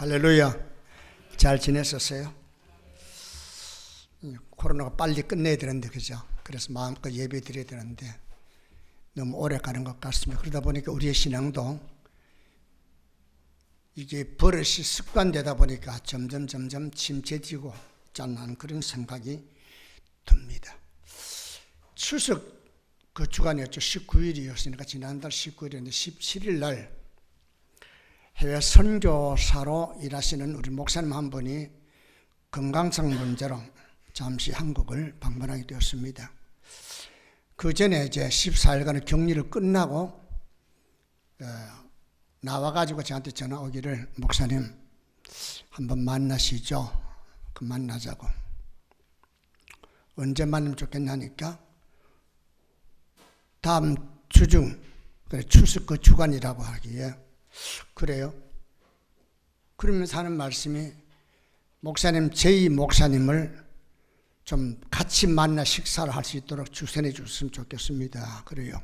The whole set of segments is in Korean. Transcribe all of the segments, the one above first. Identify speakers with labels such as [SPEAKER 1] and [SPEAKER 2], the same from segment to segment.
[SPEAKER 1] 할렐루야. 잘 지냈었어요? 코로나가 빨리 끝내야 되는데, 그죠? 그래서 마음껏 예배 드려야 되는데 너무 오래 가는 것 같습니다. 그러다 보니까 우리의 신앙도 이게 버릇이 습관되다 보니까 점점 침체지고 있잖아, 그런 생각이 듭니다. 추석 그 주간이었죠. 19일이었으니까 지난달 19일인데 17일 날 해외 선교사로 일하시는 우리 목사님 한 분이 건강상 문제로 잠시 한국을 방문하게 되었습니다. 그 전에 이제 14일간의 격리를 끝나고 나와가지고 저한테 전화 오기를, 목사님 한번 만나시죠. 만나자고. 언제 만나면 좋겠냐니까 다음 주중, 추석 그 주간이라고 하기에, 그래요? 그러면서 하는 말씀이, 목사님, 제2 목사님을 좀 같이 만나 식사를 할 수 있도록 주선해 주셨으면 좋겠습니다. 그래요?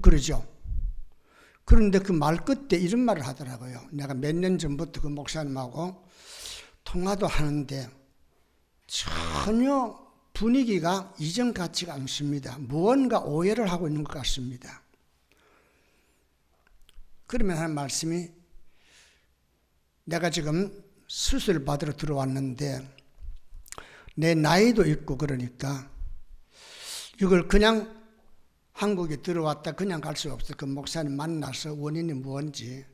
[SPEAKER 1] 그러죠. 그런데 그 말 끝에 이런 말을 하더라고요. 내가 몇 년 전부터 그 목사님하고 통화도 하는데 전혀 분위기가 이전 같지가 않습니다. 무언가 오해를 하고 있는 것 같습니다. 그러면 하는 말씀이, 내가 지금 수술 받으러 들어왔는데 내 나이도 있고 그러니까 이걸 그냥 한국에 들어왔다 그냥 갈 수 없어. 그 목사님 만나서 원인이 뭔지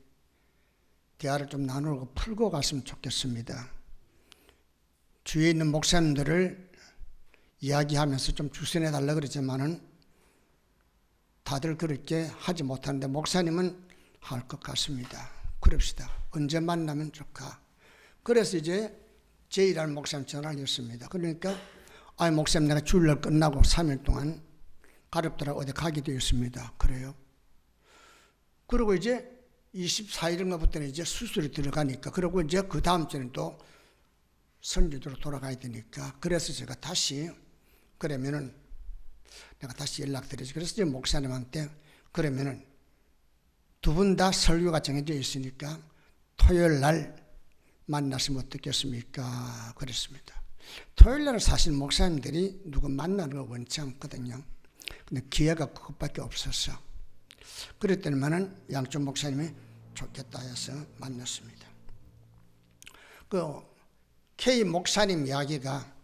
[SPEAKER 1] 대화를 좀 나누고 풀고 갔으면 좋겠습니다. 주위에 있는 목사님들을 이야기하면서 좀 주선해 달라 그러지만은 다들 그렇게 하지 못하는데 목사님은 할 것 같습니다. 그럽시다. 언제 만나면 좋까? 그래서 이제 제1할 목사님 전화를 했습니다. 그러니까 목사님, 내가 주일날 끝나고 3일 동안 가렵더라고 어디 가게 되었습니다. 그래요? 그리고 이제 24일인가부터는 이제 수술이 들어가니까, 그리고 이제 그 다음 주에는 또 선교도로 돌아가야 되니까, 그래서 제가 다시, 그러면은 내가 다시 연락드리지. 그래서 이제 목사님한테, 그러면은 두 분 다 설교가 정해져 있으니까 토요일 날 만났으면 어떻겠습니까? 그랬습니다. 토요일 날은 사실 목사님들이 누구 만나는 거 원치 않거든요. 근데 기회가 그것밖에 없었어. 그랬더니만은 양쪽 목사님이 좋겠다 해서 만났습니다. 그 K 목사님 이야기가,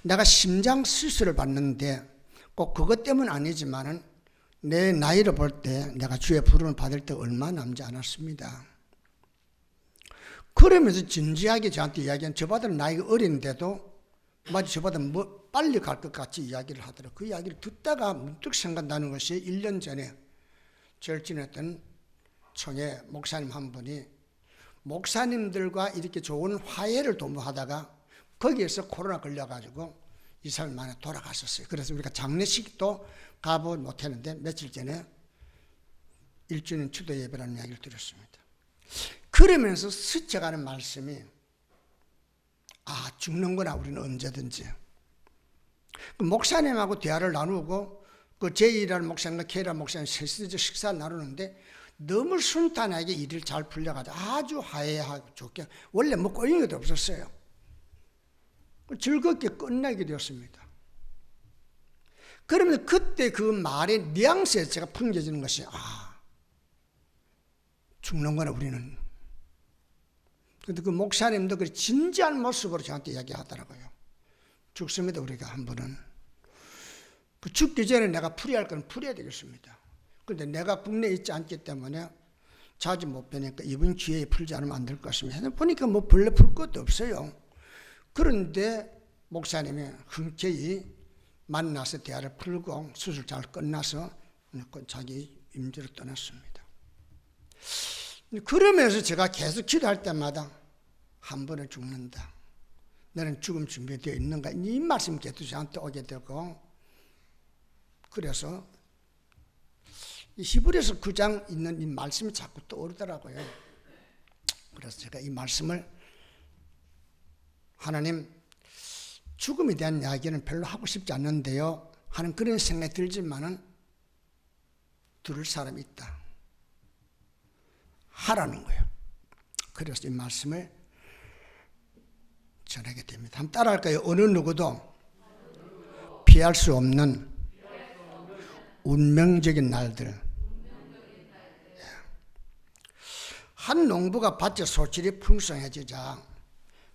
[SPEAKER 1] 내가 심장 수술을 받는데 꼭 그것 때문은 아니지만은 내 나이를 볼 때 내가 주의 부름을 받을 때 얼마 남지 않았습니다. 그러면서 진지하게 저한테 이야기한, 저보다 나이가 어린데도 마치 저보다 빨리 갈 것 같이 이야기를 하더라고요. 그 이야기를 듣다가 문득 생각나는 것이 1년 전에 절친했던 총회 목사님 한 분이 목사님들과 이렇게 좋은 화해를 도모하다가 거기에서 코로나 걸려가지고 2, 3일 만에 돌아갔었어요. 그래서 우리가 장례식도 가보지 못했는데 며칠 전에 1주년 추도 예배라는 이야기를 드렸습니다. 그러면서 스쳐가는 말씀이, 죽는구나, 우리는 언제든지. 그 목사님하고 대화를 나누고 그 제2라는 목사님과 K라는 목사님 셋이서 식사를 나누는데 너무 순탄하게 일을 잘 풀려가지고 아주 화해하고 좋게, 원래 뭐 꼬인 것도 없었어요. 즐겁게 끝나게 되었습니다. 그러면 그때 그 말의 뉘앙스에서 제가 풍겨지는 것이, 죽는구나, 우리는. 근데 그 목사님도 그 진지한 모습으로 저한테 이야기하더라고요. 죽습니다, 우리가 한 번은. 그 죽기 전에 내가 풀이할 건 풀어야 되겠습니다. 그런데 내가 국내에 있지 않기 때문에 자주 못 뵈니까 이번 기회에 풀지 않으면 안 될 것 같습니다. 보니까 뭐 별로 풀 것도 없어요. 그런데 목사님이 흔쾌히 만나서 대화를 풀고 수술 잘 끝나서 자기 임재로 떠났습니다. 그러면서 제가 계속 기도할 때마다, 한 번은 죽는다, 너는 죽음 준비되어 있는가, 이 말씀이 계속 저한테 오게 되고, 그래서 이 히브리서 9장 있는 이 말씀이 자꾸 떠오르더라고요. 그래서 제가 이 말씀을, 하나님, 죽음에 대한 이야기는 별로 하고 싶지 않는데요 하는 그런 생각이 들지만은 들을 사람이 있다. 하라는 거예요. 그래서 이 말씀을 전하게 됩니다. 한번 따라할까요? 어느 누구도 피할 수 없는 운명적인 날들. 한 농부가 밭에 소출이 풍성해지자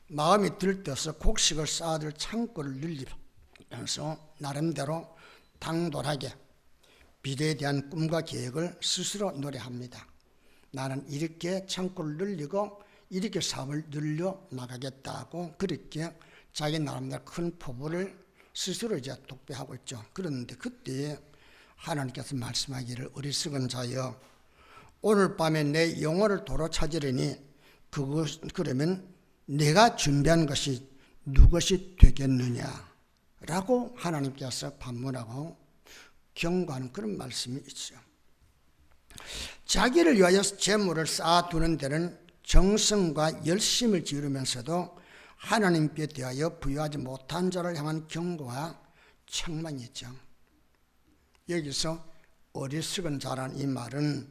[SPEAKER 1] 마음이 들떠서 곡식을 쌓아둘 창고를 늘리면서 나름대로 당돌하게 미래에 대한 꿈과 계획을 스스로 노래합니다. 나는 이렇게 창고를 늘리고 이렇게 사업을 늘려 나가겠다고 그렇게 자기 나름대로 큰 포부를 스스로 이제 독배하고 있죠. 그런데 그때 하나님께서 말씀하기를 어리석은 자여 오늘 밤에 내 영혼을 도로 찾으려니 그러면 내가 준비한 것이 누것이 되겠느냐 라고 하나님께서 반문하고 경고하는 그런 말씀이 있죠. 자기를 위하여 재물을 쌓아두는 데는 정성과 열심을 기울이면서도 하나님께 대하여 부여하지 못한 자를 향한 경고와 책망이 있죠. 여기서 어리석은 자라는 이 말은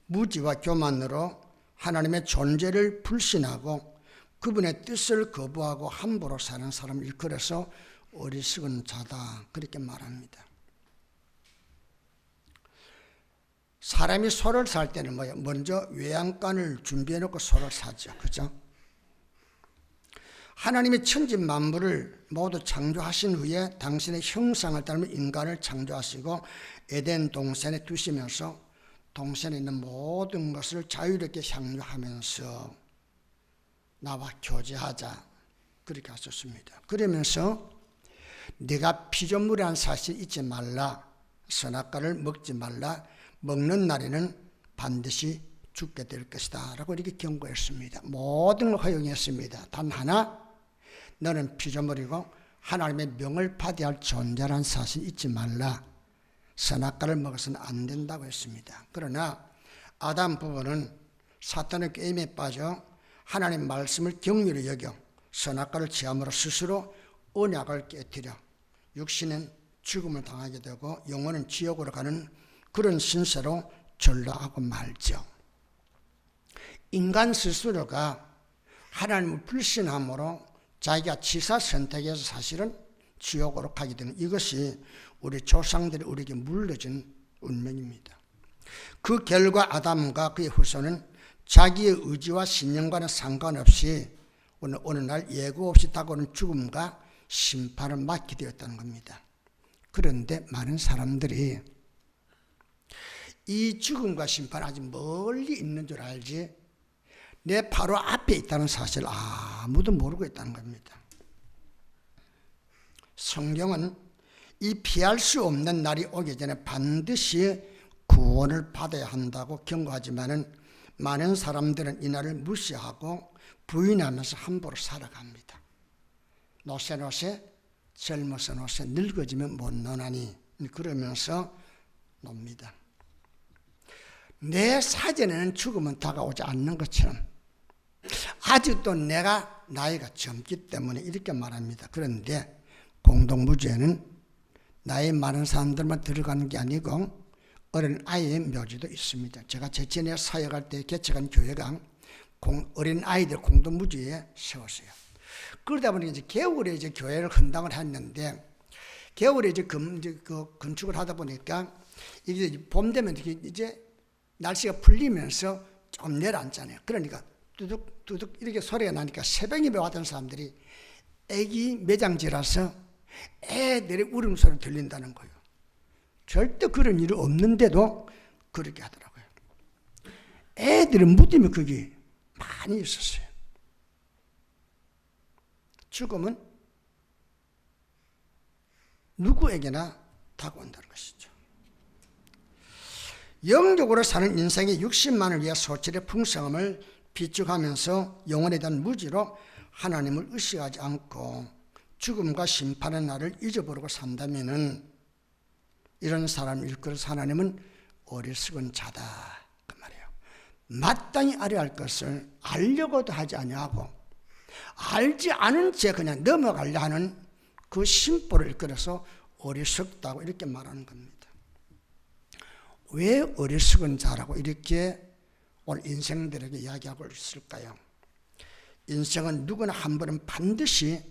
[SPEAKER 1] 무지와 교만으로 하나님의 존재를 불신하고 그분의 뜻을 거부하고 함부로 사는 사람을 일컬어서 어리석은 자다 그렇게 말합니다. 사람이 소를 살 때는 뭐예요? 먼저 외양간을 준비해 놓고 소를 사죠. 그죠? 하나님이 천지 만물을 모두 창조하신 후에 당신의 형상을 닮은 인간을 창조하시고 에덴 동산에 두시면서 동산에 있는 모든 것을 자유롭게 향유하면서 나와 교제하자 그렇게 하셨습니다. 그러면서 네가 피조물이라는 사실 잊지 말라. 선악과를 먹지 말라. 먹는 날에는 반드시 죽게 될 것이다 라고 이렇게 경고했습니다. 모든 걸 허용했습니다. 단 하나, 너는 피조물이고 하나님의 명을 받아야 할 존재라는 사실 잊지 말라. 선악과를 먹어서는 안 된다고 했습니다. 그러나 아담 부부는 사탄의 게임에 빠져 하나님 말씀을 경휼히 여겨 선악과를 취함으로 스스로 언약을 깨뜨려 육신은 죽음을 당하게 되고 영혼은 지옥으로 가는 그런 신세로 전락하고 말죠. 인간 스스로가 하나님을 불신함으로 자기가 지사 선택해서 사실은 지옥으로 가게 되는 이것이 우리 조상들이 우리에게 물려준 운명입니다. 그 결과 아담과 그의 후손은 자기의 의지와 신념과는 상관없이 어느 날 예고 없이 다가오는 죽음과 심판을 맞게 되었다는 겁니다. 그런데 많은 사람들이 이 죽음과 심판이 아주 멀리 있는 줄 알지 내 바로 앞에 있다는 사실을 아무도 모르고 있다는 겁니다. 성경은 이 피할 수 없는 날이 오기 전에 반드시 구원을 받아야 한다고 경고하지만은 많은 사람들은 이 날을 무시하고 부인하면서 함부로 살아갑니다. 노세노세 젊어서 노세 늙어지면 못 노나니 그러면서 놉니다. 내 사전에는 죽음은 다가오지 않는 것처럼 아직도 내가 나이가 젊기 때문에 이렇게 말합니다. 그런데 공동무주에는 나이 많은 사람들만 들어가는 게 아니고 어린 아이의 묘지도 있습니다. 제가 제천에 사역할 때 개척한 교회가 어린 아이들 공동무주에 세웠어요. 그러다 보니 이제 겨울에 이제 교회를 헌당을 했는데 겨울에 이제 건축을 하다 보니까 이게 봄 되면 이제 날씨가 풀리면서 좀 내려앉잖아요. 그러니까 뚜둑 이렇게 소리가 나니까 새벽에 왔던 사람들이 애기 매장지라서 애들의 울음소리 들린다는 거예요. 절대 그런 일이 없는데도 그렇게 하더라고요. 애들의 무덤이 거기 많이 있었어요. 죽음은 누구에게나 다가온다는 것이죠. 영적으로 사는 인생의 60만을 위해 소출의 풍성함을 비축하면서 영혼에 대한 무지로 하나님을 의식하지 않고 죽음과 심판의 날을 잊어버리고 산다면은 이런 사람을 일컬어서 하나님은 어리석은 자다 그 말이에요. 마땅히 알아야 할 것을 알려고도 하지 아니하고 알지 않은 채 그냥 넘어가려 하는 그 심보를 일컬어서 어리석다고 이렇게 말하는 겁니다. 왜 어리석은 자라고 이렇게 오늘 인생들에게 이야기하고 있을까요? 인생은 누구나 한 번은 반드시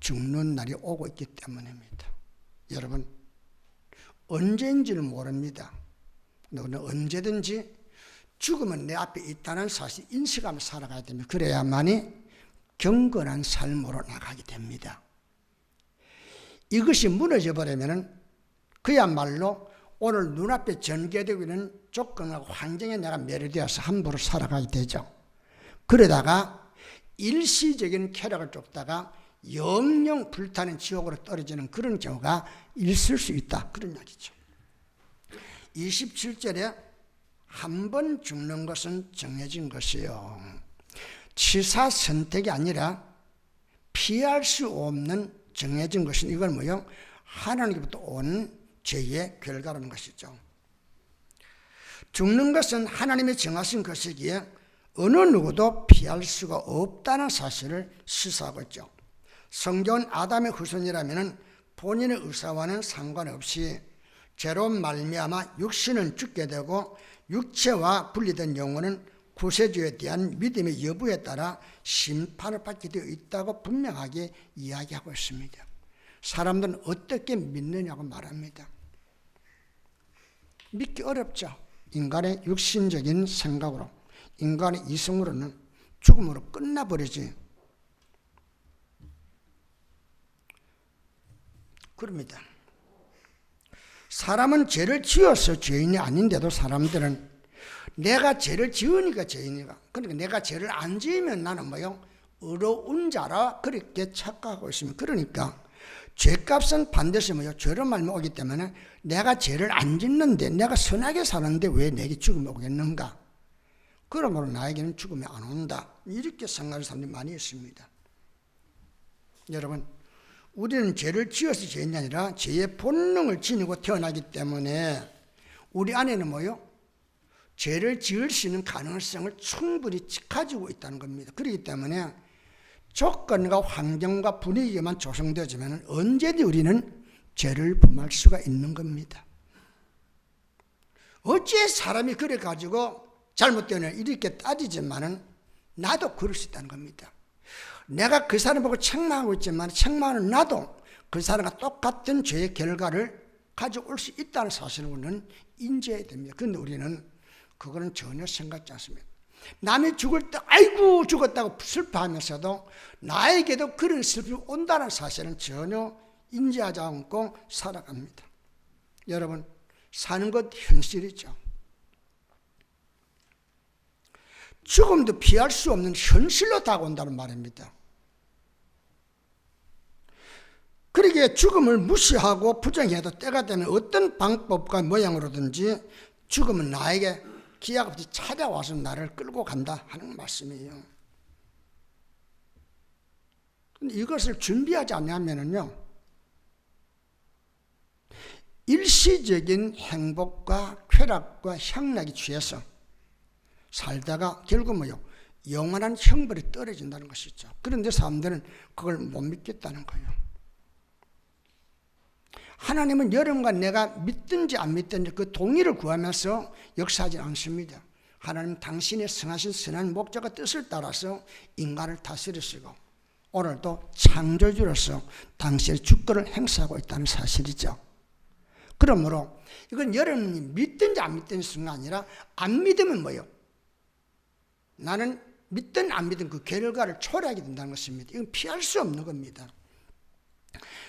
[SPEAKER 1] 죽는 날이 오고 있기 때문입니다. 여러분, 언제인지는 모릅니다. 너는 언제든지 죽음은 내 앞에 있다는 사실 인식하며 살아가야 됩니다. 그래야만이 경건한 삶으로 나가게 됩니다. 이것이 무너져 버리면 그야말로 오늘 눈앞에 전개되고 있는 조건과 환경에 내가 매료되어서 함부로 살아가게 되죠. 그러다가 일시적인 쾌락을 쫓다가 영영 불타는 지옥으로 떨어지는 그런 경우가 있을 수 있다. 그런 이야기죠. 27절에 한 번 죽는 것은 정해진 것이요. 치사 선택이 아니라 피할 수 없는 정해진 것은 이건 뭐요? 하나님께부터 온 죄의 결과라는 것이죠. 죽는 것은 하나님이 정하신 것이기에 어느 누구도 피할 수가 없다는 사실을 시사하고 있죠. 성경은 아담의 후손이라면 본인의 의사와는 상관없이 죄로 말미암아 육신은 죽게 되고 육체와 분리된 영혼은 구세주에 대한 믿음의 여부에 따라 심판을 받게 되어 있다고 분명하게 이야기하고 있습니다. 사람들은 어떻게 믿느냐고 말합니다. 믿기 어렵죠. 인간의 육신적인 생각으로, 인간의 이성으로는 죽음으로 끝나버리지. 그럽니다. 사람은 죄를 지어서 죄인이 아닌데도 사람들은 내가 죄를 지으니까 죄인이가, 그러니까 내가 죄를 안 지으면 나는 뭐요? 의로운 자라 그렇게 착각하고 있습니다. 그러니까 죄값은 반드시 뭐요? 죄로 말미 오기 때문에 내가 죄를 안 짓는데, 내가 선하게 사는데 왜 내게 죽음이 오겠는가? 그러므로 나에게는 죽음이 안 온다. 이렇게 생각하는 사람들이 많이 있습니다. 여러분, 우리는 죄를 지어서 죄인이 아니라 죄의 본능을 지니고 태어나기 때문에 우리 안에는 뭐요? 죄를 지을 수 있는 가능성을 충분히 가지고 있다는 겁니다. 그렇기 때문에 조건과 환경과 분위기만 조성되어지면 언제든 우리는 죄를 범할 수가 있는 겁니다. 어찌 사람이 그래 가지고 잘못되냐 이렇게 따지지만은 나도 그럴 수 있다는 겁니다. 내가 그 사람 보고 책망하고 있지만 책망하는 나도 그 사람과 똑같은 죄의 결과를 가져올 수 있다는 사실을 우리는 인지해야 됩니다. 그런데 우리는 그거는 전혀 생각지 않습니다. 남이 죽을 때 아이고 죽었다고 슬퍼하면서도 나에게도 그런 슬픔이 온다는 사실은 전혀 인지하지 않고 살아갑니다. 여러분, 사는 것 현실이죠. 죽음도 피할 수 없는 현실로 다가온다는 말입니다. 그러기에 죽음을 무시하고 부정해도 때가 되면 어떤 방법과 모양으로든지 죽음은 나에게 기약 없이 찾아와서 나를 끌고 간다 하는 말씀이에요. 근데 이것을 준비하지 않으면요, 일시적인 행복과 쾌락과 향락에 취해서 살다가 결국 뭐요? 영원한 형벌이 떨어진다는 것이죠. 그런데 사람들은 그걸 못 믿겠다는 거예요. 하나님은 여러분과 내가 믿든지 안 믿든지 그 동의를 구하면서 역사하지 않습니다. 하나님 당신의 선하신 선한 목적과 뜻을 따라서 인간을 다스리시고 오늘도 창조주로서 당신의 주권을 행사하고 있다는 사실이죠. 그러므로 이건 여러분이 믿든지 안 믿든지 순간 아니라 안 믿으면 뭐예요? 나는 믿든 안 믿든 그 결과를 초래하게 된다는 것입니다. 이건 피할 수 없는 겁니다.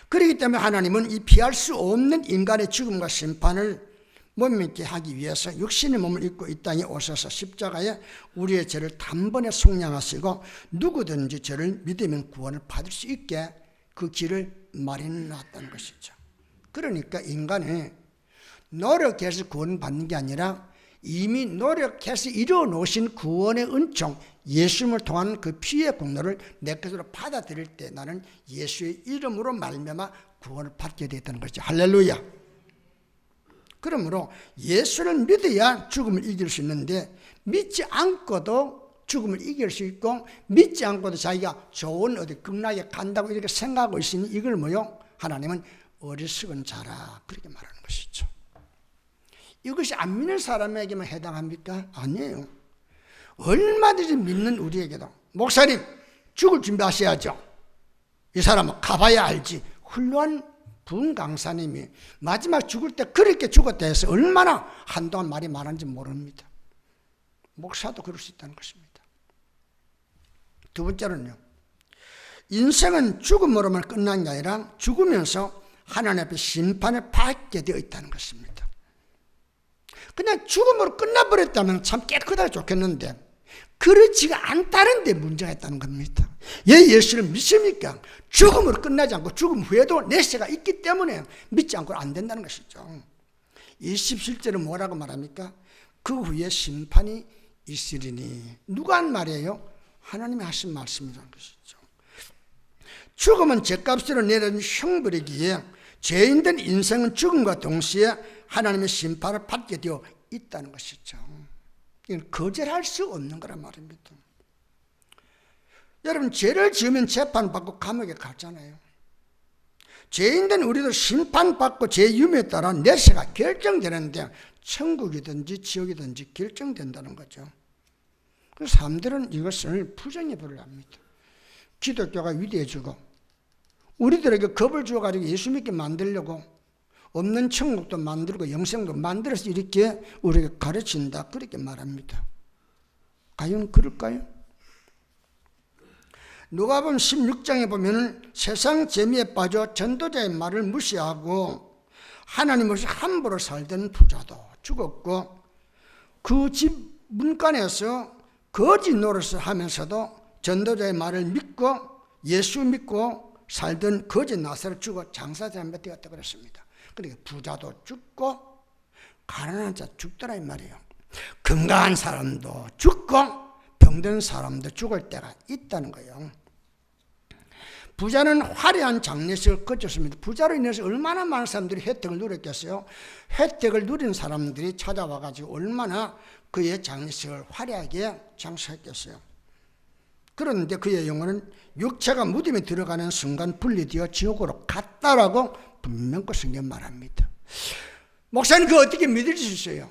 [SPEAKER 1] 그렇기 때문에 하나님은 이 피할 수 없는 인간의 죽음과 심판을 못 믿게 하기 위해서 육신의 몸을 입고 이 땅에 오셔서 십자가에 우리의 죄를 단번에 속량하시고 누구든지 죄를 믿으면 구원을 받을 수 있게 그 길을 마련해 놨다는 것이죠. 그러니까 인간이 노력해서 구원받는 게 아니라 이미 노력해서 이루어 놓으신 구원의 은총, 예수님을 통한 그 피의 공로를 내 것으로 받아들일 때 나는 예수의 이름으로 말미암아 구원을 받게 되었다는 것이죠. 할렐루야. 그러므로 예수를 믿어야 죽음을 이길 수 있는데 믿지 않고도 죽음을 이길 수 있고 믿지 않고도 자기가 좋은 어디 극락에 간다고 이렇게 생각하고 있으니 이걸 뭐요? 하나님은 어리석은 자라 그렇게 말하는 것이죠. 이것이 안 믿는 사람에게만 해당합니까? 아니에요. 얼마든지 믿는 우리에게도 목사님 죽을 준비하셔야죠. 이 사람은 가봐야 알지. 훌륭한 부흥 강사님이 마지막 죽을 때 그렇게 죽었다 해서 얼마나 한동안 말이 많은지 모릅니다. 목사도 그럴 수 있다는 것입니다. 두 번째로는요, 인생은 죽음으로만 끝난 게 아니라 죽으면서 하나님 앞에 심판을 받게 되어 있다는 것입니다. 그냥 죽음으로 끝나버렸다면 참 깨끗하게 좋겠는데 그렇지가 않다는 데 문제가 있다는 겁니다. 왜 예수를 믿습니까? 죽음으로 끝나지 않고 죽음 후에도 내세가 있기 때문에 믿지 않고는 안 된다는 것이죠. 27절은 뭐라고 말합니까? 그 후에 심판이 있으리니. 누가 한 말이에요? 하나님이 하신 말씀이라는 것이죠. 죽음은 죄값으로 내려진 형벌이기에 죄인된 인생은 죽음과 동시에 하나님의 심판을 받게 되어 있다는 것이죠. 이건 거절할 수 없는 거란 말입니다. 여러분, 죄를 지으면 재판받고 감옥에 가잖아요. 죄인된 우리도 심판받고 죄 유무에 따라 내세가 결정되는데 천국이든지 지옥이든지 결정된다는 거죠. 그래서 사람들은 이것을 부정해 보려 합니다. 기독교가 위대해지고 우리들에게 겁을 주어가지고 예수 믿게 만들려고 없는 천국도 만들고 영생도 만들어서 이렇게 우리에게 가르친다, 그렇게 말합니다. 과연 그럴까요? 누가복음 16장에 보면 세상 재미에 빠져 전도자의 말을 무시하고 하나님 없이 함부로 살던 부자도 죽었고, 그 집 문간에서 거짓 노릇을 하면서도 전도자의 말을 믿고 예수 믿고 살던 거짓 나사를 죽어 장사자가 되었다 그랬습니다. 그러니까 부자도 죽고 가난한 자 죽더라 이 말이에요. 건강한 사람도 죽고 병든 사람도 죽을 때가 있다는 거예요. 부자는 화려한 장례식을 거쳤습니다. 부자로 인해서 얼마나 많은 사람들이 혜택을 누렸겠어요. 혜택을 누린 사람들이 찾아와가지고 얼마나 그의 장례식을 화려하게 장식했겠어요. 그런데 그의 영혼은 육체가 무덤에 들어가는 순간 분리되어 지옥으로 갔다라고 분명히 성경 말합니다. 목사님 그거 어떻게 믿을 수 있어요?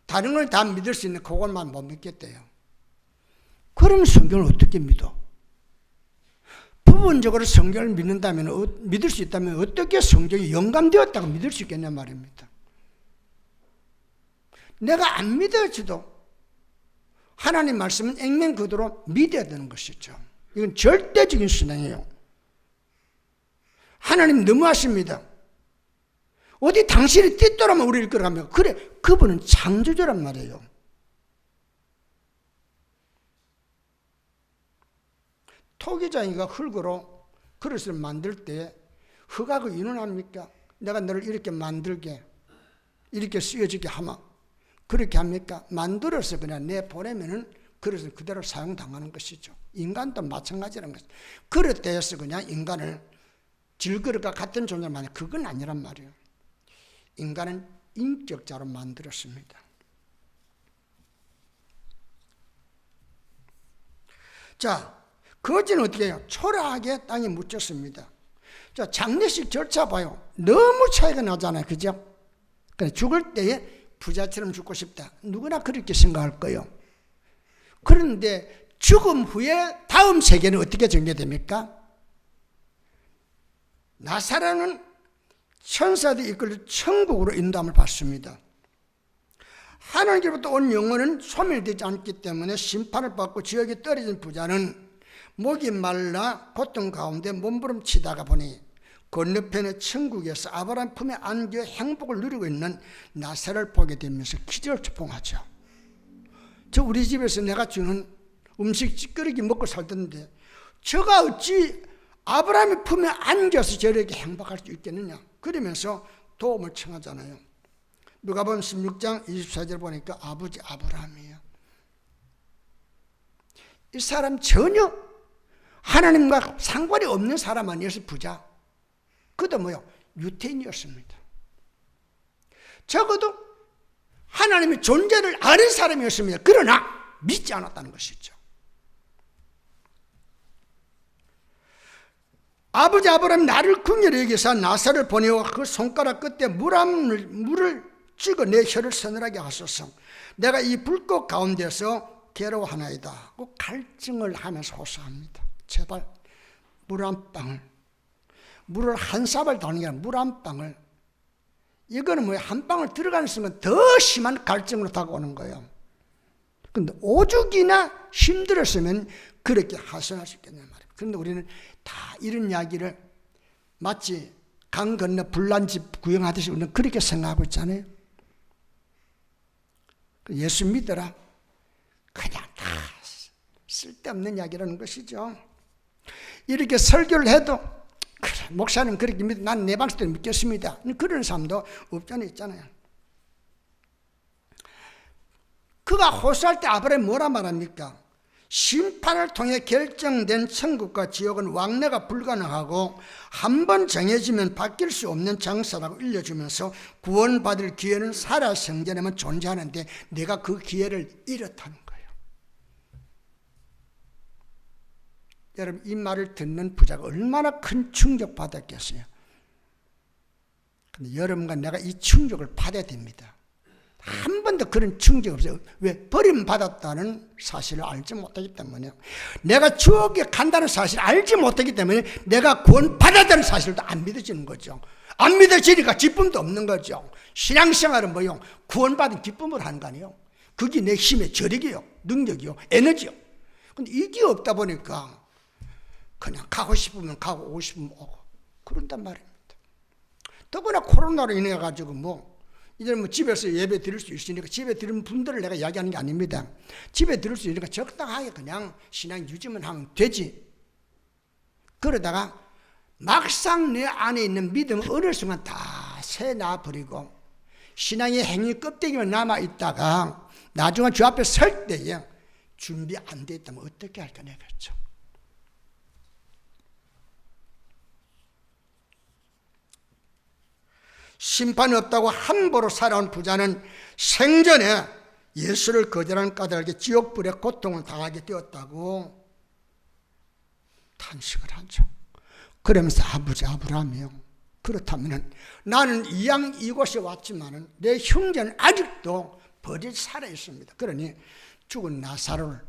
[SPEAKER 1] 다른 걸 다 믿을 수 있는 그것만 못 믿겠대요. 그럼 성경을 어떻게 믿어? 부분적으로 성경을 믿는다면, 믿을 수 있다면 어떻게 성경이 영감되었다고 믿을 수 있겠냐 말입니다. 내가 안 믿어지도 하나님 말씀은 액면 그대로 믿어야 되는 것이죠. 이건 절대적인 신앙이에요. 하나님 너무하십니다. 어디 당신이 뜻대로만 우리를 끌어가면, 그래, 그분은 창조주란 말이에요. 토기장이가 흙으로 그릇을 만들 때 흙하고 인원합니까? 내가 너를 이렇게 만들게, 이렇게 쓰여지게 하면 그렇게 합니까? 만들어서 그냥 내보내면은 그릇을 그대로 사용당하는 것이죠. 인간도 마찬가지라는 것이죠. 그릇 대해서 그냥 인간을 질그릇과 같은 존재를 만들, 그건 아니란 말이에요. 인간은 인격자로 만들었습니다. 자, 거지는 어떻게 해요? 초라하게 땅에 묻혔습니다. 자, 장례식 절차 봐요. 너무 차이가 나잖아요. 그죠? 그래, 죽을 때에 부자처럼 죽고 싶다. 누구나 그렇게 생각할 거예요. 그런데 죽음 후에 다음 세계는 어떻게 전개됩니까? 나사로는 천사들이 이끌려 천국으로 인도함을 받습니다. 하나님께로부터 온 영혼은 소멸되지 않기 때문에 심판을 받고 지옥에 떨어진 부자는 목이 말라 고통 가운데 몸부림치다가 보니 건너편의 천국에서 아브라함 품에 안겨 행복을 누리고 있는 나사로를 보게 되면서 기절을 초풍하죠. 저 우리 집에서 내가 주는 음식 찌끄러기 먹고 살던데 저가 어찌 아브라함의 품에 안겨서 저렇게 행복할 수 있겠느냐, 그러면서 도움을 청하잖아요. 누가복음 16장 24절 보니까 아버지 아브라함이에요. 이 사람 전혀 하나님과 상관이 없는 사람 아니어서 부자. 그도 뭐요? 유태인이었습니다. 적어도 하나님의 존재를 아는 사람이었습니다. 그러나 믿지 않았다는 것이죠. 아버지 아브라함이 나를 긍휼히 여기사 나사를 보내어 그 손가락 끝에 물을 찍어 내 혀를 서늘하게 하소서. 내가 이 불꽃 가운데서 괴로워하나이다 하고 갈증을 하면서 호소합니다. 제발 물 한 방울, 물을 한 삽을 담는 게 아니라 물 한 방울. 이거는 뭐야? 한 방울 들어가는 순간 더 심한 갈증으로 다가오는 거예요. 그런데 오죽이나 힘들었으면 그렇게 하소연할 수 있겠냐 말이에요. 그런데 우리는 다 이런 이야기를 마치 강 건너 불난집 구경하듯이 우리는 그렇게 생각하고 있잖아요. 예수 믿어라. 그냥 다 쓸데없는 이야기라는 것이죠. 이렇게 설교를 해도 그래, 목사님 그렇게 믿어. 난 내 방식대로 믿겠습니다. 그런 사람도 없잖아요. 있잖아요. 그가 호소할 때 아브라함이 뭐라 말합니까? 심판을 통해 결정된 천국과 지옥은 왕래가 불가능하고 한 번 정해지면 바뀔 수 없는 장사라고 일러주면서 구원받을 기회는 살아 생전에만 존재하는데 내가 그 기회를 잃었다는 거예요. 여러분, 이 말을 듣는 부자가 얼마나 큰 충격받았겠어요. 근데 여러분과 내가 이 충격을 받아야 됩니다. 한 번도 그런 충격이 없어요. 왜? 버림받았다는 사실을 알지 못하기 때문에요. 내가 지옥에 간다는 사실을 알지 못하기 때문에 내가 구원받았다는 사실도 안 믿어지는 거죠. 안 믿어지니까 기쁨도 없는 거죠. 신앙생활은 뭐요? 구원받은 기쁨을 하는 거 아니에요. 그게 내 힘의 저력이요, 능력이요, 에너지요. 근데 이게 없다 보니까 그냥 가고 싶으면 가고 오고 싶으면 오고 그런단 말입니다. 더구나 코로나로 인해 가지고 이제 집에서 예배 드릴 수 있으니까 집에 드리는 분들을 내가 이야기하는 게 아닙니다. 집에 드릴 수 있으니까 적당하게 그냥 신앙 유지만 하면 되지. 그러다가 막상 내 안에 있는 믿음은 어느 순간 다 새나버리고 신앙의 행위 껍데기만 남아있다가 나중에 주 앞에 설 때에 준비 안 돼 있다면 어떻게 할까 내겠죠. 심판이 없다고 함부로 살아온 부자는 생전에 예수를 거절한 까닭에 지옥불의 고통을 당하게 되었다고 탄식을 하죠. 그러면서 아버지 아브라함이요, 그렇다면 나는 이왕 이곳에 왔지만 내 형제는 아직도 버젓이 살아있습니다. 그러니 죽은 나사로를,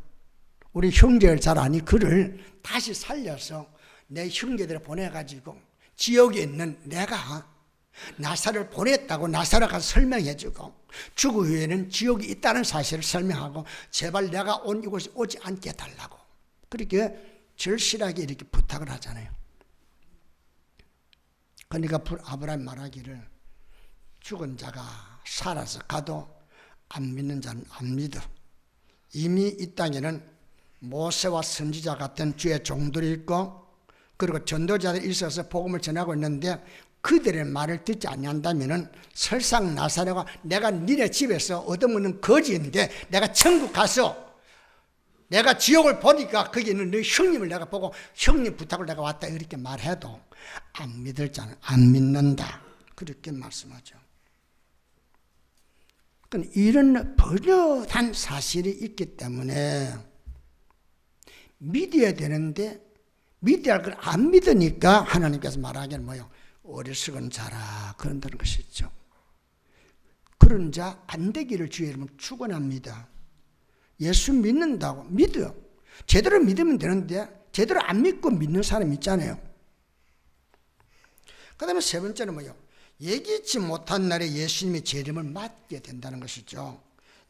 [SPEAKER 1] 우리 형제를 잘 아니 그를 다시 살려서 내 형제들을 보내가지고 지옥에 있는 내가 나사로를 보냈다고 나사로 가서 설명해주고 죽은 후에는 지옥이 있다는 사실을 설명하고 제발 내가 온 이곳에 오지 않게 해달라고 그렇게 절실하게 이렇게 부탁을 하잖아요. 그러니까 아브라함이 말하기를 죽은 자가 살아서 가도 안 믿는 자는 안 믿어. 이미 이 땅에는 모세와 선지자 같은 주의 종들이 있고 그리고 전도자들이 있어서 복음을 전하고 있는데 그들의 말을 듣지 않는다면 설상 나사로가 내가 니네 집에서 얻어먹는 거지인데 내가 천국 가서 내가 지옥을 보니까 거기 있는 너 형님을 내가 보고 형님 부탁을 내가 왔다 이렇게 말해도 안 믿을 자는 안 믿는다 그렇게 말씀하죠. 이런 번듯한 사실이 있기 때문에 믿어야 되는데 믿어야 할 걸 안 믿으니까 하나님께서 말하기는 뭐예요? 어리석은 자라 그런다는 것이죠. 그런 자 안 되기를 주의 이름으로 축원합니다. 예수 믿는다고 믿어요. 제대로 믿으면 되는데 제대로 안 믿고 믿는 사람이 있잖아요. 그 다음에 세 번째는 뭐예요? 예기치 못한 날에 예수님의 재림을 맞게 된다는 것이죠.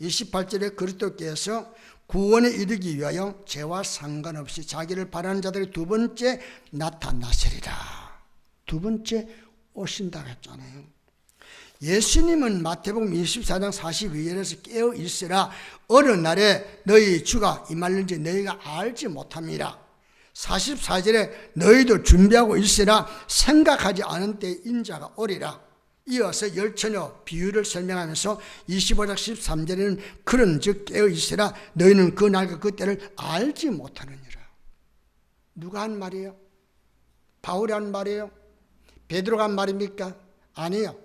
[SPEAKER 1] 28절에 그리스도께서 구원에 이르기 위하여 죄와 상관없이 자기를 바라는 자들이 두 번째 나타나시리라. 두 번째 오신다고 했잖아요. 예수님은 마태복음 24장 42절에서 깨어 있으라 어느 날에 너희 주가 임할는지 너희가 알지 못함이라. 44절에 너희도 준비하고 있으라 생각하지 않은 때 인자가 오리라. 이어서 열처녀 비유를 설명하면서 25장 13절에는 그런즉 깨어 있으라 너희는 그 날과 그 때를 알지 못하느니라. 누가 한 말이에요? 바울이 한 말이에요? 베드로가 한 말입니까? 아니요.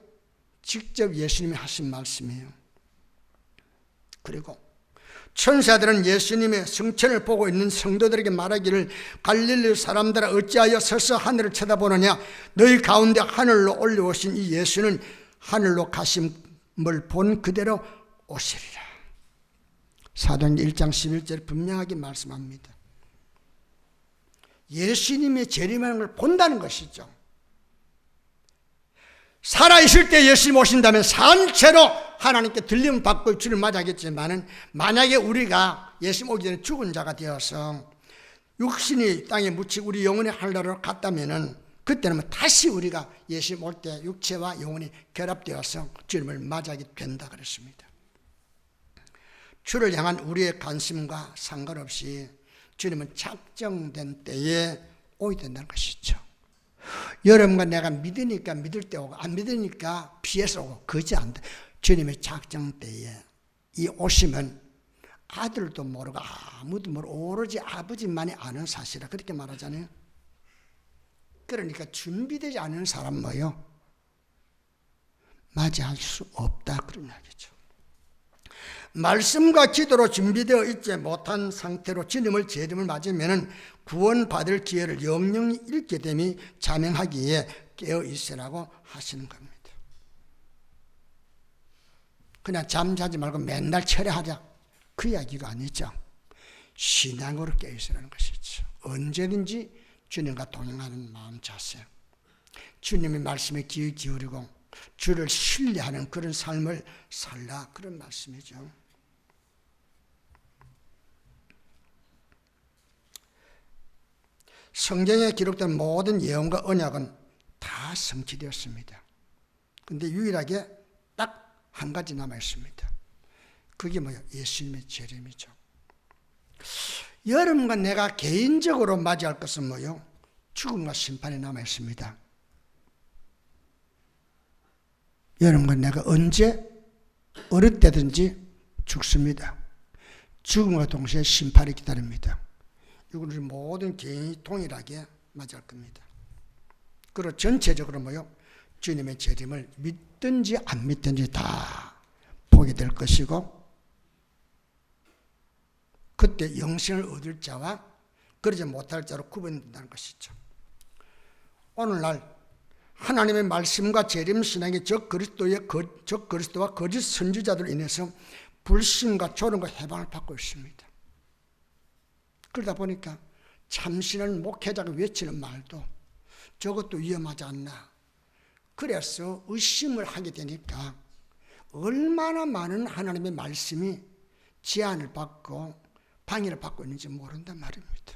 [SPEAKER 1] 직접 예수님이 하신 말씀이에요. 그리고 천사들은 예수님의 승천을 보고 있는 성도들에게 말하기를 갈릴리 사람들아 어찌하여 서서 하늘을 쳐다보느냐 너희 가운데 하늘로 올려오신 이 예수는 하늘로 가심을 본 그대로 오시리라. 사도행전 1장 11절에 분명하게 말씀합니다. 예수님의 재림하는 걸 본다는 것이죠. 살아있을 때 예수님 오신다면 산채로 하나님께 들림을 받고 주를 맞이하겠지만 만약에 우리가 예수님 오기 전에 죽은 자가 되어서 육신이 땅에 묻히고 우리 영혼이 하늘나라로 갔다면 그때는 다시 우리가 예수님 올 때 육체와 영혼이 결합되어서 주님을 맞이하게 된다 그랬습니다. 주를 향한 우리의 관심과 상관없이 주님은 작정된 때에 오게 된다는 것이죠. 여러분과 내가 믿으니까 믿을 때 오고 안 믿으니까 피해서 오고 그지 않다. 주님의 작정 때에 이 오심은 아들도 모르고 아무도 모르고 오로지 아버지만이 아는 사실이라 그렇게 말하잖아요. 그러니까 준비되지 않은 사람 뭐요? 맞이할 수 없다 그런 이야기죠. 말씀과 기도로 준비되어 있지 못한 상태로 주님을 재림을 맞으면 구원받을 기회를 영영히 잃게 됨이 자명하기에 깨어 있으라고 하시는 겁니다. 그냥 잠자지 말고 맨날 철회하자 그 이야기가 아니죠. 신앙으로 깨어 있으라는 것이죠. 언제든지 주님과 동행하는 마음 자세, 주님의 말씀에 귀 기울이고 주를 신뢰하는 그런 삶을 살라 그런 말씀이죠. 성경에 기록된 모든 예언과 언약은 다 성취되었습니다. 그런데 유일하게 딱 한 가지 남아 있습니다. 그게 뭐예요? 예수님의 재림이죠. 여러분과 내가 개인적으로 맞이할 것은 뭐예요? 죽음과 심판이 남아 있습니다. 여러분과 내가 언제 어느 때든지 죽습니다. 죽음과 동시에 심판이 기다립니다. 이걸 우리 모든 개인이 동일하게 맞이할 겁니다. 그리고 전체적으로 뭐요? 주님의 재림을 믿든지 안 믿든지 다 보게 될 것이고 그때 영생을 얻을 자와 그러지 못할 자로 구분된다는 것이죠. 오늘날 하나님의 말씀과 재림신앙의 적 그리스도와 거짓 선지자들로 인해서 불신과 조롱과 해방을 받고 있습니다. 그러다 보니까 참신한 목회자가 외치는 말도 저것도 위험하지 않나. 그래서 의심을 하게 되니까 얼마나 많은 하나님의 말씀이 제한을 받고 방해를 받고 있는지 모른단 말입니다.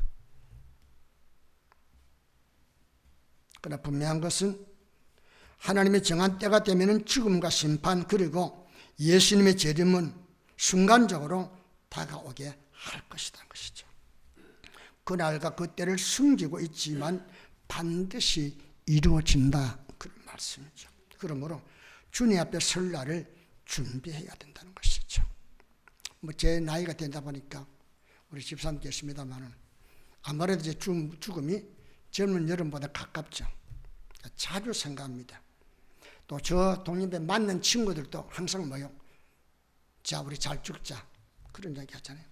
[SPEAKER 1] 그러나 분명한 것은 하나님의 정한 때가 되면 죽음과 심판 그리고 예수님의 재림은 순간적으로 다가오게 할 것이라는 것이죠. 그날과 그때를 숨기고 있지만 반드시 이루어진다 그런 말씀이죠. 그러므로 주님 앞에 설 날을 준비해야 된다는 것이죠. 제 나이가 되다 보니까 우리 집사님 계십니다만 아무래도 이제 죽음이 젊은 여름보다 가깝죠. 자주 생각합니다. 또 저 독립에 맞는 친구들도 항상 뭐요? 자, 우리 잘 죽자. 그런 이야기 하잖아요.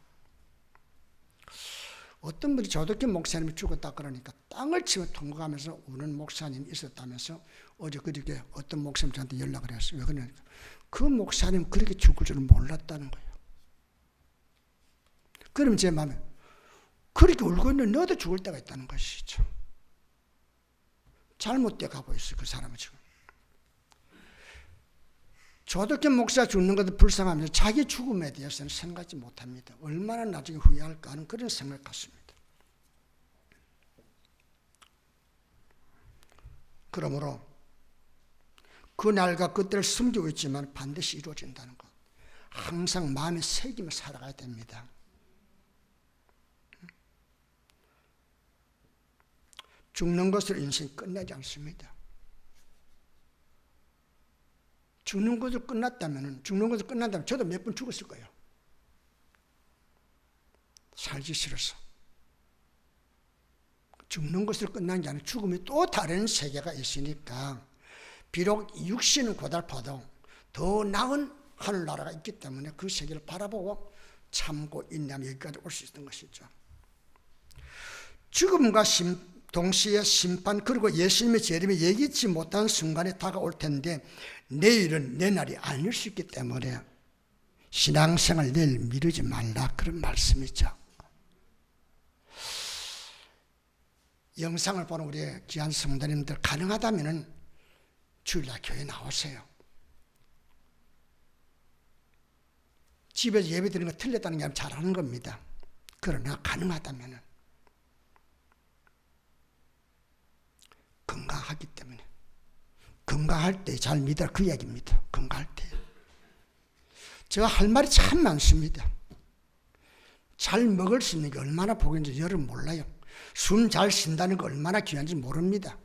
[SPEAKER 1] 어떤 분이 조덕기 목사님이 죽었다 그러니까 땅을 치며 통곡하면서 우는 목사님이 있었다면서 어제 그저께 어떤 목사님 저한테 연락을 했어요. 왜 그러냐니까 그 목사님 그렇게 죽을 줄은 몰랐다는 거예요. 그럼 제 마음에 그렇게 울고 있는 너도 죽을 때가 있다는 것이죠. 잘못돼 가고 있어요. 그 사람은 지금. 조덕기 목사 죽는 것도 불쌍하면서 자기 죽음에 대해서는 생각하지 못합니다. 얼마나 나중에 후회할까 하는 그런 생각을 갖습니다. 그러므로 그날과 그때를 숨기고 있지만 반드시 이루어진다는 것. 항상 마음에 새기며 살아가야 됩니다. 죽는 것으로 인생이 끝나지 않습니다. 죽는 것으로 끝난다면 저도 몇 번 죽었을 거예요. 살기 싫어서. 죽는 것으로 끝난 게 아니라 죽음이 또 다른 세계가 있으니까 비록 육신은 고달파도 더 나은 하늘나라가 있기 때문에 그 세계를 바라보고 참고 인내하며 여기까지 올 수 있는 것이죠. 죽음과 동시에 심판 그리고 예수님의 재림이 예기치 못한 순간에 다가올 텐데 내일은 내 날이 아닐 수 있기 때문에 신앙생활 내일 미루지 말라 그런 말씀이죠. 영상을 보는 우리 귀한 성도님들 가능하다면 주일날 교회 나오세요. 집에서 예배 드리는 거 틀렸다는 게 아니라 잘하는 겁니다. 그러나 가능하다면 건강하기 때문에 건강할 때 잘 믿어라 그 이야기입니다. 건강할 때 제가 할 말이 참 많습니다. 잘 먹을 수 있는 게 얼마나 복인지 여러분 몰라요. 숨 잘 쉰다는 거 얼마나 귀한지 모릅니다.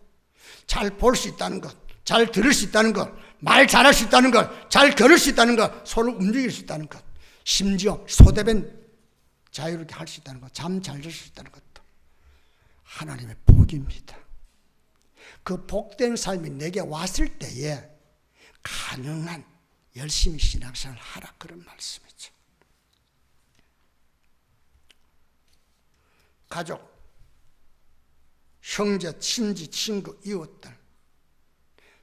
[SPEAKER 1] 잘 볼 수 있다는 것, 잘 들을 수 있다는 것, 말 잘할 수 있다는 것, 잘 걸을 수 있다는 것, 손을 움직일 수 있다는 것, 심지어 소대변 자유롭게 할 수 있다는 것, 잠 잘 잘 수 있다는 것도 하나님의 복입니다. 그 복된 삶이 내게 왔을 때에 가능한 열심히 신앙생활을 하라 그런 말씀이죠. 가족, 형제, 친지, 친구, 이웃들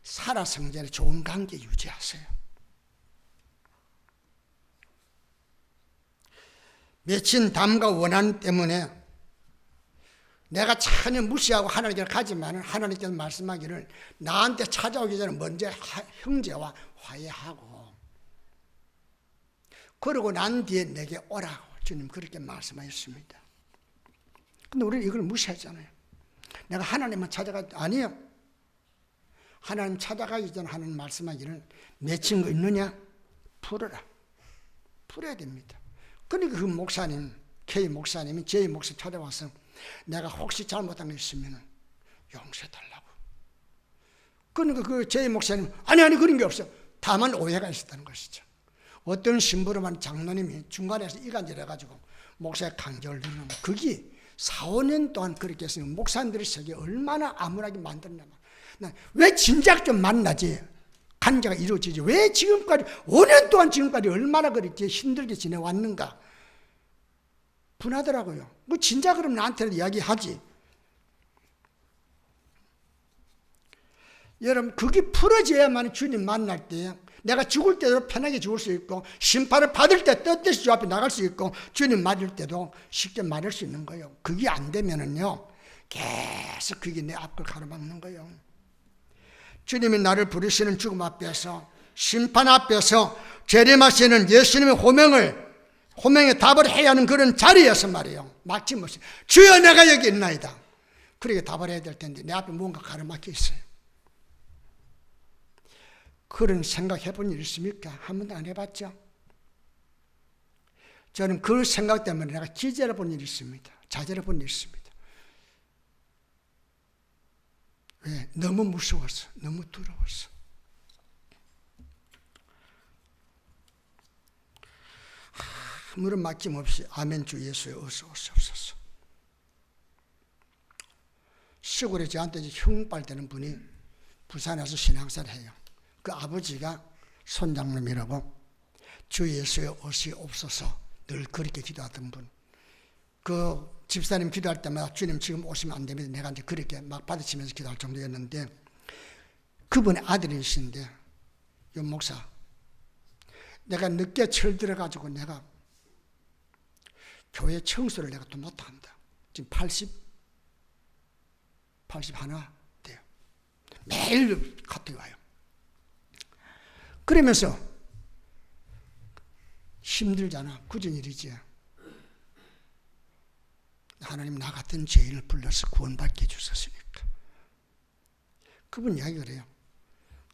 [SPEAKER 1] 살아생전에 좋은 관계 유지하세요. 맺힌 담과 원한 때문에 내가 전혀 무시하고 하나님께 가지만 하나님께서 말씀하기를 나한테 찾아오기 전에 먼저 형제와 화해하고 그러고 난 뒤에 내게 오라고 주님 그렇게 말씀하셨습니다. 근데 우리는 이걸 무시하잖아요. 내가 하나님만 아니요. 하나님 찾아가기 전에 하나님 말씀하기를 맺힌 거 있느냐? 풀어라. 풀어야 됩니다. 그러니까 그 목사님, K 목사님이 J 목사 찾아와서 내가 혹시 잘못한 게 있으면 용서해달라고. 그러니까 그 J 목사님 아니 그런 게 없어. 다만 오해가 있었다는 것이죠. 어떤 신부로만 장로님이 중간에서 이간질해가지고 목사의 강제를 누르면 그게 4, 5년 동안 그렇게 했으면 목사님들의 세계 얼마나 암울하게 만들었냐면 왜 진작 좀 만나지 관계가 이루어지지 왜 지금까지 5년 동안 지금까지 얼마나 그렇게 힘들게 지내왔는가 분하더라고요. 뭐 진작 그럼 나한테는 이야기하지. 여러분 그게 풀어져야만 주님 만날 때 내가 죽을 때도 편하게 죽을 수 있고 심판을 받을 때 떳떳이 주 앞에 나갈 수 있고 주님 맞을 때도 쉽게 맞을 수 있는 거예요. 그게 안 되면은요 계속 그게 내 앞을 가로막는 거예요. 주님이 나를 부르시는 죽음 앞에서 심판 앞에서 재림하시는 예수님의 호명에 답을 해야 하는 그런 자리에서 말이에요. 막힘없이 주여 내가 여기 있나이다. 그렇게 답을 해야 될 텐데 내 앞에 뭔가 가로막혀 있어요. 그런 생각 해본 일 있습니까? 한 번도 안 해봤죠? 저는 그 생각 때문에 내가 기절해 본 일이 있습니다. 좌절해 본 일이 있습니다. 왜? 너무 무서웠어. 너무 두려웠어. 아무런 막힘없이 아멘 주 예수에 어서 오시옵소서. 시골에 저한테 흉빨되는 분이 부산에서 신앙생활 해요. 그 아버지가 손장님이라고 주 예수에 오시옵소서 늘 그렇게 기도하던 분. 그 집사님 기도할 때마다 주님 지금 오시면 안 됩니다. 내가 이제 그렇게 막 받아치면서 기도할 정도였는데 그분의 아들이신데 요 목사 내가 늦게 철들어가지고 내가 교회 청소를 내가 또 못한다. 지금 81 돼요. 매일 카톡이 와요. 그러면서 힘들잖아. 굳은 일이지. 하나님 나 같은 죄인을 불러서 구원받게 해주셨으니까. 그분 이야기 그래요.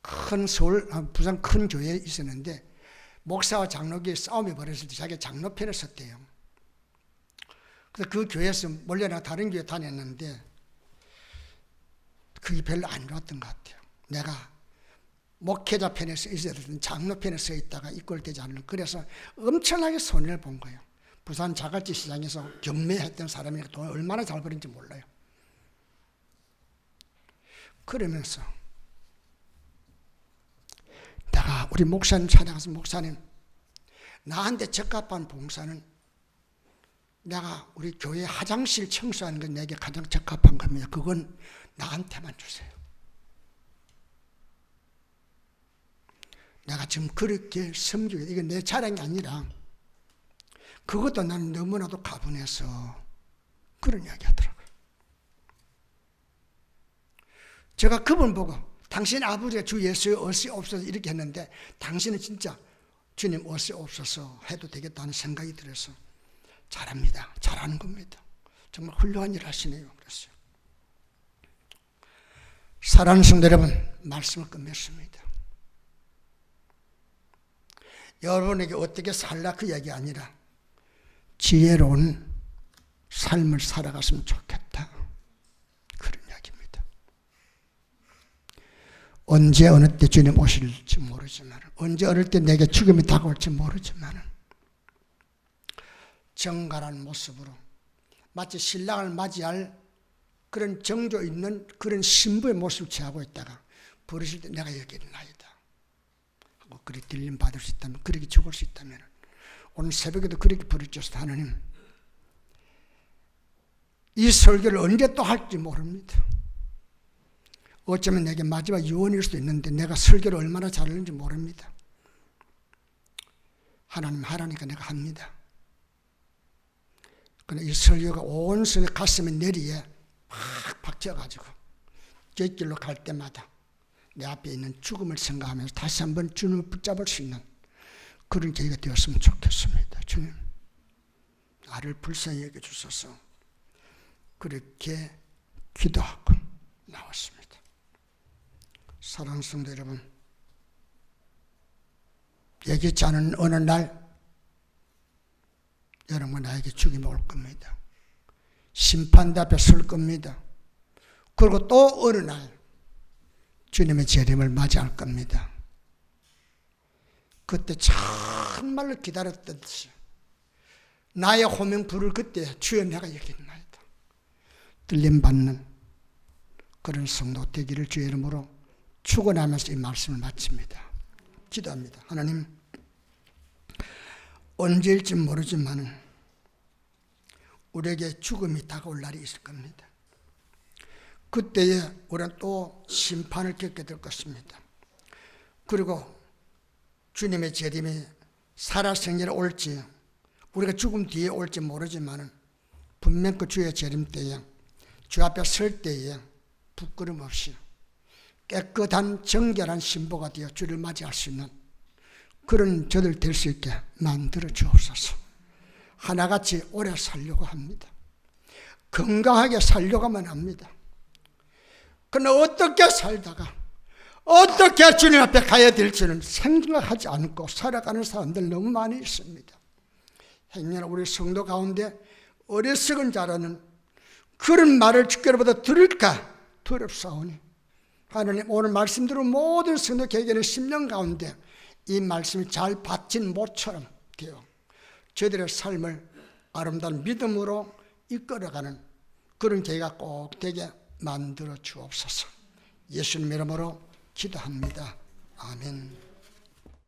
[SPEAKER 1] 큰 부산 큰 교회에 있었는데 목사와 장로끼리 싸움이 벌어졌을 때 자기가 장로 편을 섰대요. 그래서 그 교회에서 몰려나 다른 교회 다녔는데 그게 별로 안 좋았던 것 같아요. 내가 목회자 편에 서 있어야 되는 장로 편에 서 있다가 이꼴되지 않는 그래서 엄청나게 손해를 본 거예요. 부산 자갈치 시장에서 경매했던 사람이 돈을 얼마나 잘 벌었는지 몰라요. 그러면서 내가 우리 목사님 찾아가서 목사님 나한테 적합한 봉사는 내가 우리 교회 화장실 청소하는 건 내게 가장 적합한 겁니다. 그건 나한테만 주세요. 내가 지금 그렇게 섬기고, 이게 내 자랑이 아니라 그것도 나는 너무나도 가분해서 그런 이야기 하더라고요. 제가 그분 보고 당신 아버지가 주 예수의 옷이 없어서 이렇게 했는데 당신은 진짜 주님 옷이 없어서 해도 되겠다는 생각이 들어서 잘합니다. 잘하는 겁니다. 정말 훌륭한 일 하시네요. 그랬어요. 사랑하는 성도 여러분, 말씀을 끝맺습니다. 여러분에게 어떻게 살라 그 얘기 아니라 지혜로운 삶을 살아갔으면 좋겠다. 그런 이야기입니다. 언제 어느 때 주님 오실지 모르지만, 언제 어느 때 내게 죽음이 다가올지 모르지만 정갈한 모습으로 마치 신랑을 맞이할 그런 정조 있는 그런 신부의 모습을 취하고 있다가 부르실 때 내가 여기 있나이다 하고 그렇게 들림 받을 수 있다면, 그렇게 죽을 수 있다면 오늘 새벽에도 그렇게 부르셔서 하나님, 이 설교를 언제 또 할지 모릅니다. 어쩌면 내게 마지막 유언일 수도 있는데 내가 설교를 얼마나 잘하는지 모릅니다. 하나님 하라니까 내가 합니다. 그러나 이 설교가 온 성의 가슴의 내리에 팍 박혀가지고 뒷길로 갈 때마다 내 앞에 있는 죽음을 생각하면서 다시 한번 주님을 붙잡을 수 있는 그런 계기가 되었으면 좋겠습니다. 주님, 나를 불쌍히 여겨주셔서 그렇게 기도하고 나왔습니다. 사랑하는 성도 여러분, 예기치 않은 어느 날 여러분과 나에게 죽임이 올 겁니다. 심판대 앞에 설 겁니다. 그리고 또 어느 날 주님의 재림을 맞이할 겁니다. 그때 정말로 기다렸듯이 나의 호명 부를 그때 주여 내가 여기 있나이다 들림받는 그런 성도 되기를 주의 이름으로 축원하면서 이 말씀을 마칩니다. 기도합니다. 하나님, 언제일지 모르지만 우리에게 죽음이 다가올 날이 있을 겁니다. 그때에 우리는 또 심판을 겪게 될 것입니다. 그리고 주님의 재림이 살아생전에 올지 우리가 죽음 뒤에 올지 모르지만 분명 그 주의 재림 때에 주 앞에 설 때에 부끄럼 없이 깨끗한 정결한 신부가 되어 주를 맞이할 수 있는 그런 저들 될 수 있게 만들어 주옵소서. 하나같이 오래 살려고 합니다. 건강하게 살려고만 합니다. 그러나 어떻게 살다가 어떻게 주님 앞에 가야 될지는 생각하지 않고 살아가는 사람들 너무 많이 있습니다. 행여나 우리 성도 가운데 어리석은 자라는 그런 말을 주께로부터 들을까 두렵사오니 하나님, 오늘 말씀 들은 모든 성도 개개인의 심령 가운데 이 말씀이 잘 받친 못처럼 되어 저들의 삶을 아름다운 믿음으로 이끌어가는 그런 계기가 꼭 되게 만들어 주옵소서. 예수님 이름으로 기도합니다. 아멘.